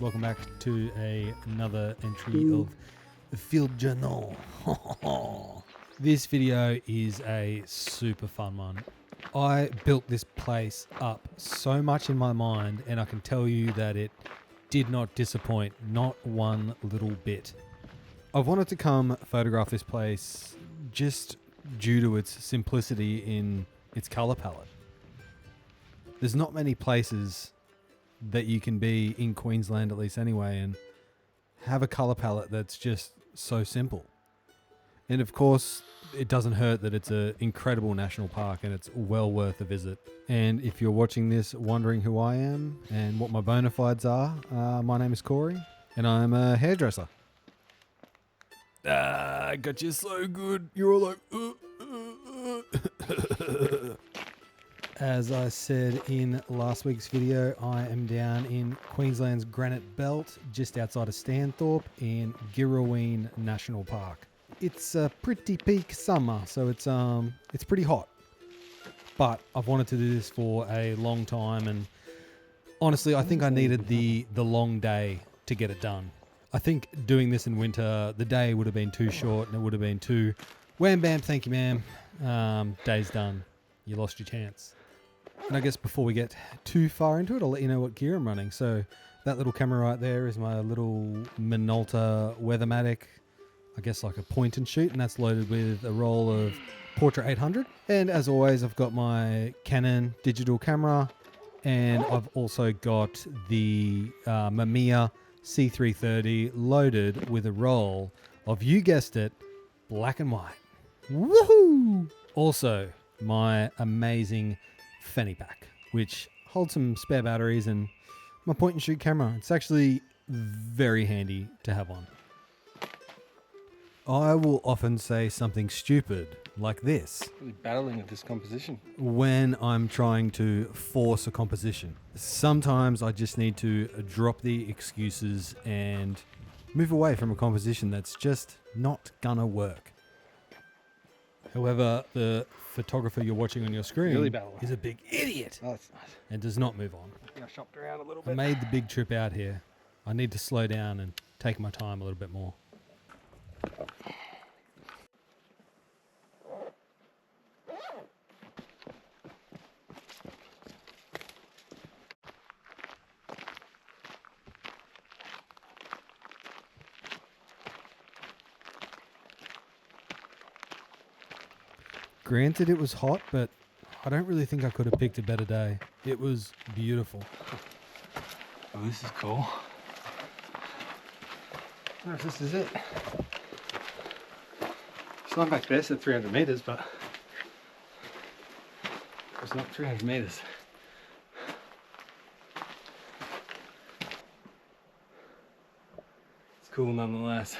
Welcome back to another entry of the Field Journal. This video is a super fun one. I built this place up so much in my mind, and I can tell you that it did not disappoint, not one little bit. I've wanted to come photograph this place just due to its simplicity in its color palette. There's not many places that you can be in Queensland, at least anyway, and have a color palette that's just so simple. And of course, it doesn't hurt that it's an incredible national park and it's well worth a visit. And if you're watching this wondering who I am and what my bona fides are, my name is Corey and I'm a hairdresser. I got you so good. You're all like, As I said in last week's video, I am down in Queensland's Granite Belt, just outside of Stanthorpe in Girraween National Park. It's a pretty peak summer, so it's pretty hot. But I've wanted to do this for a long time, and honestly, I think I needed the long day to get it done. I think doing this in winter, the day would have been too short, and it would have been too wham bam, thank you ma'am, day's done. You lost your chance. And I guess before we get too far into it, I'll let you know what gear I'm running. So that little camera right there is my little Minolta Weathermatic, I guess like a point and shoot, and that's loaded with a roll of Portra 800. And as always, I've got my Canon digital camera, and I've also got the Mamiya C330 loaded with a roll of, you guessed it, black and white. Woohoo! Also, my amazing fanny pack, which holds some spare batteries, and my point and shoot camera. It's actually very handy to have on. I will often say something stupid like this. Really battling with this composition. When I'm trying to force a composition. Sometimes I just need to drop the excuses and move away from a composition that's just not gonna work. However, the photographer you're watching on your screen Really is a big idiot and does not move on. I shopped around a little I bit. made the big trip out here. I need to slow down and take my time a little bit more. Granted, it was hot, but I don't really think I could have picked a better day. It was beautiful. Oh, this is cool. I don't know if this is it. It's not back there, said 300 meters, but it's not 300 meters. It's cool nonetheless.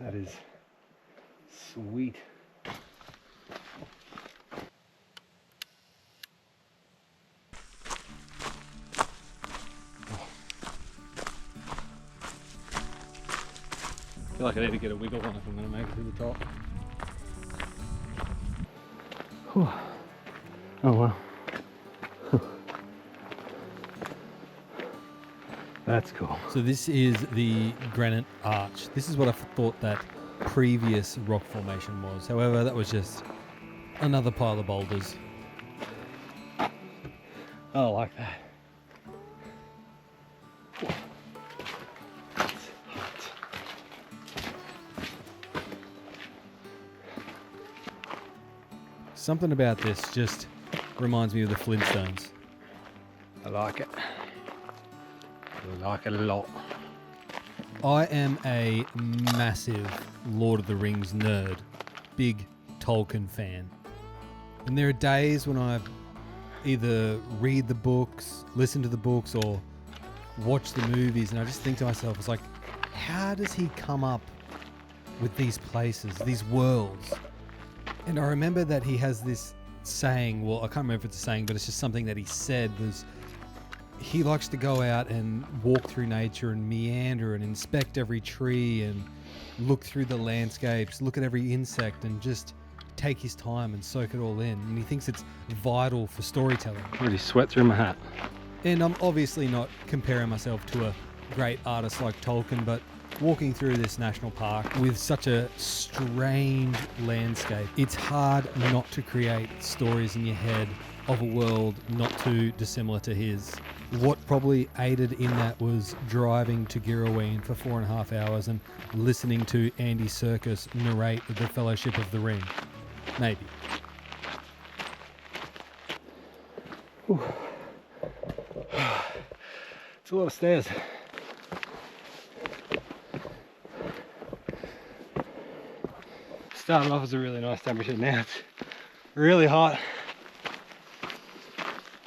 That is sweet. I feel like I need to get a wiggle on if I'm going to make it to the top. Whew. Oh wow. That's cool. So this is the Granite Arch. This is what I thought that previous rock formation was. However, that was just another pile of boulders. I like that. Something about this just reminds me of the Flintstones. I like it. I like it a lot. I am a massive Lord of the Rings nerd, big Tolkien fan. And there are days when I either read the books, listen to the books, or watch the movies, and I just think to myself, it's like, how does he come up with these places, these worlds? And I remember that he has this saying, well, I can't remember if it's a saying, but it's just something that he said was, he likes to go out and walk through nature and meander and inspect every tree and look through the landscapes, look at every insect and just take his time and soak it all in. And he thinks it's vital for storytelling. Really sweat through my hat. And I'm obviously not comparing myself to a great artist like Tolkien, but walking through this national park with such a strange landscape, it's hard not to create stories in your head of a world not too dissimilar to his. What probably aided in that was driving to Girraween for 4.5 hours and listening to Andy Serkis narrate the Fellowship of the Ring. Maybe. It's a lot of stairs. Started off as a really nice temperature, now it's really hot.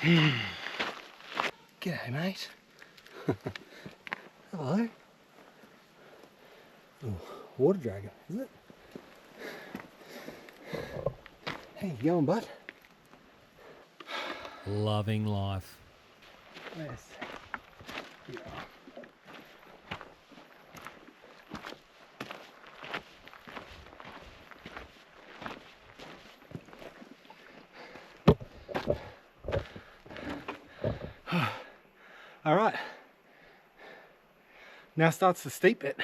G'day, mate. Hello. Oh, water dragon, is it? How you going, bud? Loving life. Yes. Yeah. All right. Now starts the steep bit.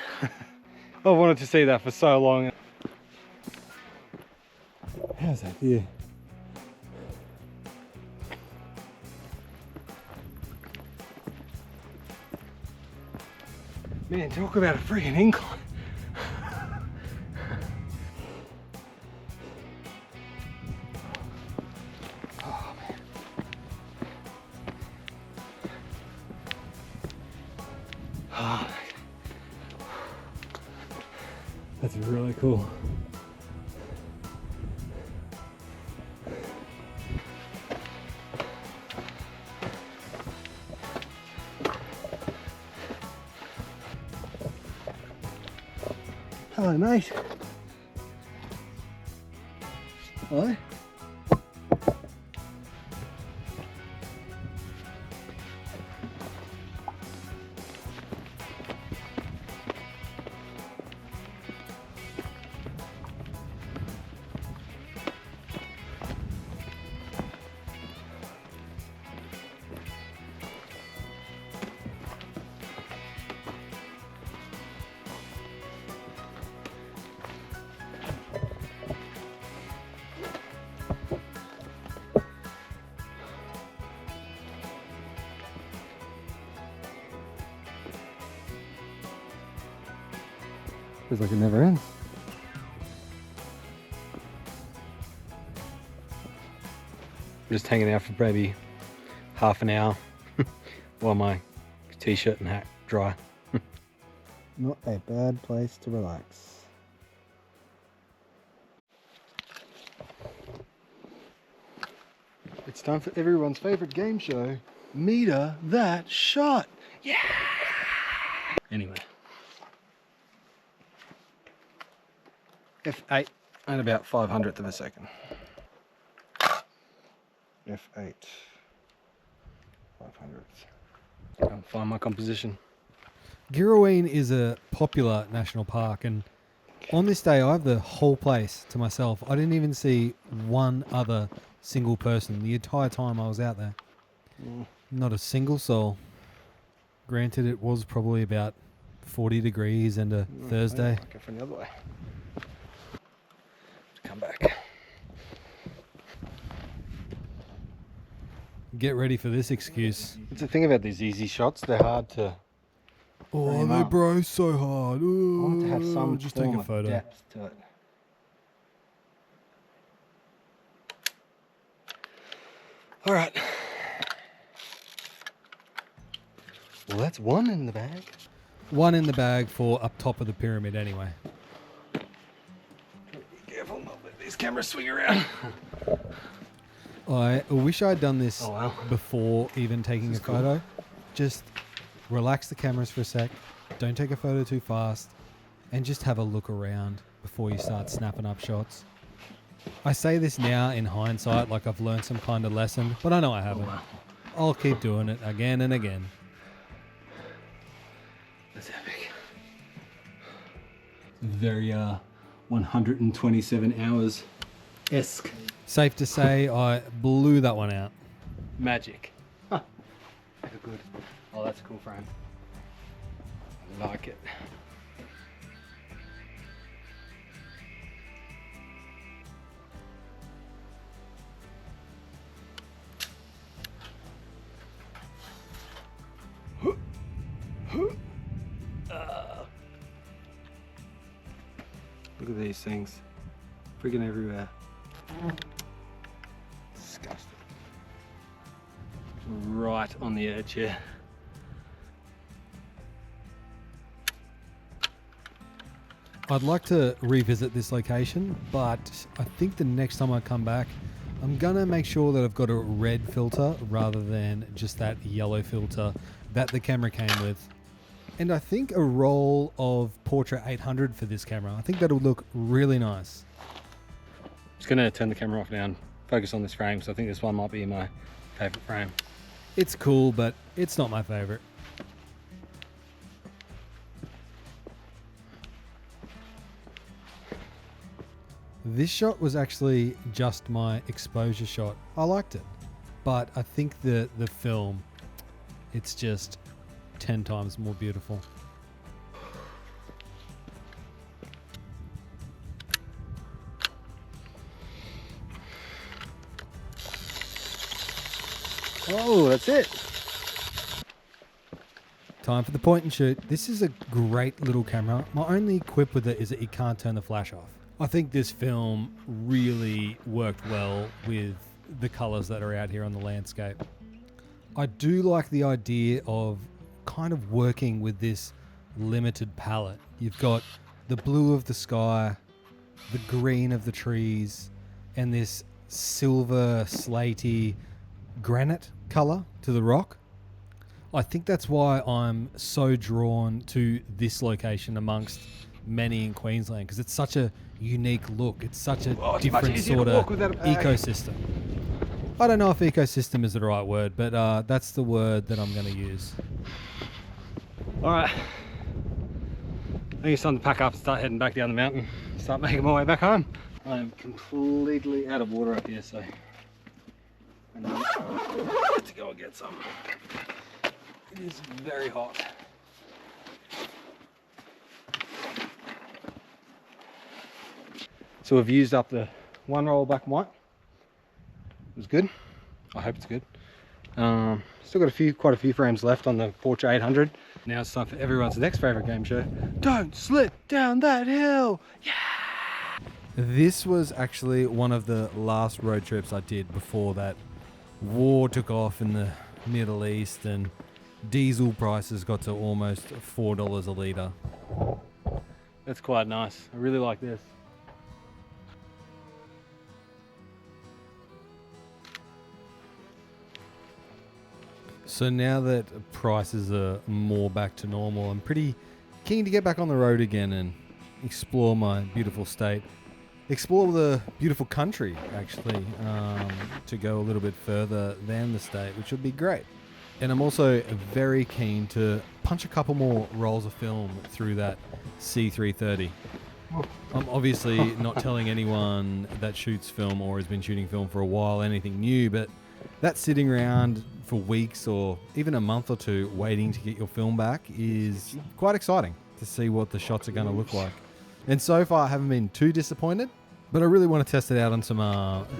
I wanted to see that for so long. How's that view? Man, talk about a freaking incline. Oh, man. Oh, that's really cool. Hello, mate. Hello. Feels like it never ends. Just hanging out for maybe half an hour while my t-shirt and hat dry. Not a bad place to relax. It's time for everyone's favorite game show, Meter That Shot. Yeah! Anyway. F8 at about 500th of a second. F8, 500th. Can't find my composition. Girraween is a popular national park, and on this day I have the whole place to myself. I didn't even see one other single person the entire time I was out there. Not a single soul. Granted, it was probably about 40 degrees and a Thursday. Go from the other way. Come back. Get ready for this excuse. It's the thing about these easy shots, they're hard to. Oh, they bro, so hard. Ooh, I want to have some just form take a of photo. depth to it. All right. Well, that's one in the bag. One in the bag for up top of the pyramid anyway. Be careful, not let these cameras swing around. I wish I'd done this Oh, wow. before even taking a photo. Cool. Just relax the cameras for a sec. Don't take a photo too fast. And just have a look around before you start snapping up shots. I say this now in hindsight like I've learned some kind of lesson, but I know I haven't. Oh, wow. I'll keep doing it again and again. That's epic. Very 127 hours-esque. Safe to say I blew that one out. Magic. Huh. make a good. Oh, that's a cool frame. I like it. Look at these things. Freaking everywhere. Disgusting. Right on the edge here. I'd like to revisit this location, but I think the next time I come back, I'm gonna make sure that I've got a red filter rather than just that yellow filter that the camera came with. And I think a roll of Portra 800 for this camera. I think that'll look really nice. Just gonna turn the camera off now and focus on this frame, so I think this one might be my favorite frame. It's cool, but it's not my favorite. This shot was actually just my exposure shot. I liked it, but I think the film, it's just 10 times more beautiful. Oh, that's it. Time for the point and shoot. This is a great little camera. My only quip with it is that you can't turn the flash off. I think this film really worked well with the colors that are out here on the landscape. I do like the idea of kind of working with this limited palette. You've got the blue of the sky, the green of the trees, and this silver slatey granite color to the rock. I think that's why I'm so drawn to this location amongst many in Queensland, because it's such a unique look. It's such a different sort of ecosystem. I don't know if ecosystem is the right word, but that's the word that I'm going to use. All right. I think it's time to pack up and start heading back down the mountain. Start making my way back home. I am completely out of water up here, so I need to go and get some. It is very hot. So we've used up the one roll of black and white. It was good. I hope it's good. Still got quite a few frames left on the Portra 800. Now it's time for everyone's next favorite game show. Don't slip down that hill. Yeah. This was actually one of the last road trips I did before that war took off in the Middle East and diesel prices got to almost $4 a litre. That's quite nice. I really like this. So now that prices are more back to normal, I'm pretty keen to get back on the road again and explore my beautiful state. Explore the beautiful country, actually, to go a little bit further than the state, which would be great. And I'm also very keen to punch a couple more rolls of film through that C330. I'm obviously not telling anyone that shoots film or has been shooting film for a while anything new, but that sitting around for weeks or even a month or two waiting to get your film back is quite exciting to see what the shots are going to look like. And so far I haven't been too disappointed, but I really want to test it out on some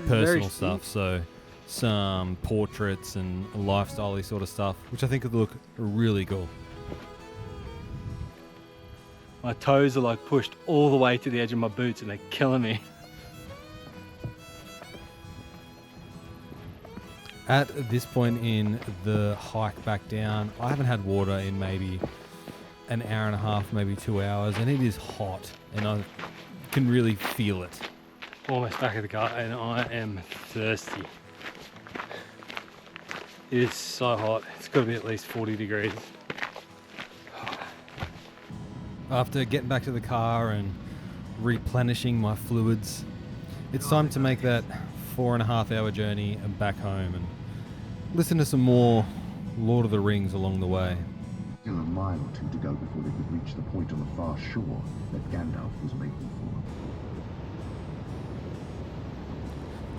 personal stuff. So some portraits and lifestyle-y sort of stuff, which I think would look really cool. My toes are like pushed all the way to the edge of my boots and they're killing me. At this point in the hike back down, I haven't had water in maybe an hour and a half, maybe 2 hours, and it is hot and I can really feel it. Almost back at the car and I am thirsty. It is so hot. It's got to be at least 40 degrees. After getting back to the car and replenishing my fluids, it's time to make that 4.5 hour journey back home and listen to some more Lord of the Rings along the way. Still a mile or two to go before they could reach the point on the far shore that Gandalf was making for them.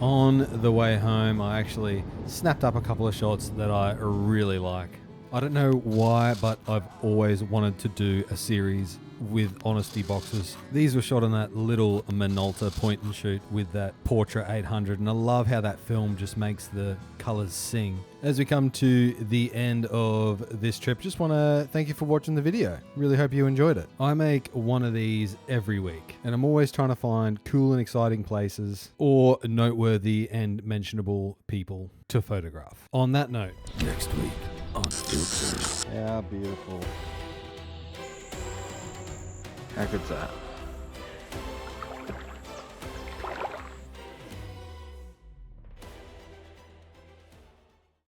On the way home, I actually snapped up a couple of shots that I really like. I don't know why, but I've always wanted to do a series with honesty boxes. These were shot on that little Minolta point and shoot with that Portra 800, and I love how that film just makes the colors sing. As we come to the end of this trip, just want to thank you for watching the video. Really hope you enjoyed it. I make one of these every week, and I'm always trying to find cool and exciting places or noteworthy and mentionable people to photograph. On that note, next week on Ilford. How beautiful. How good's that?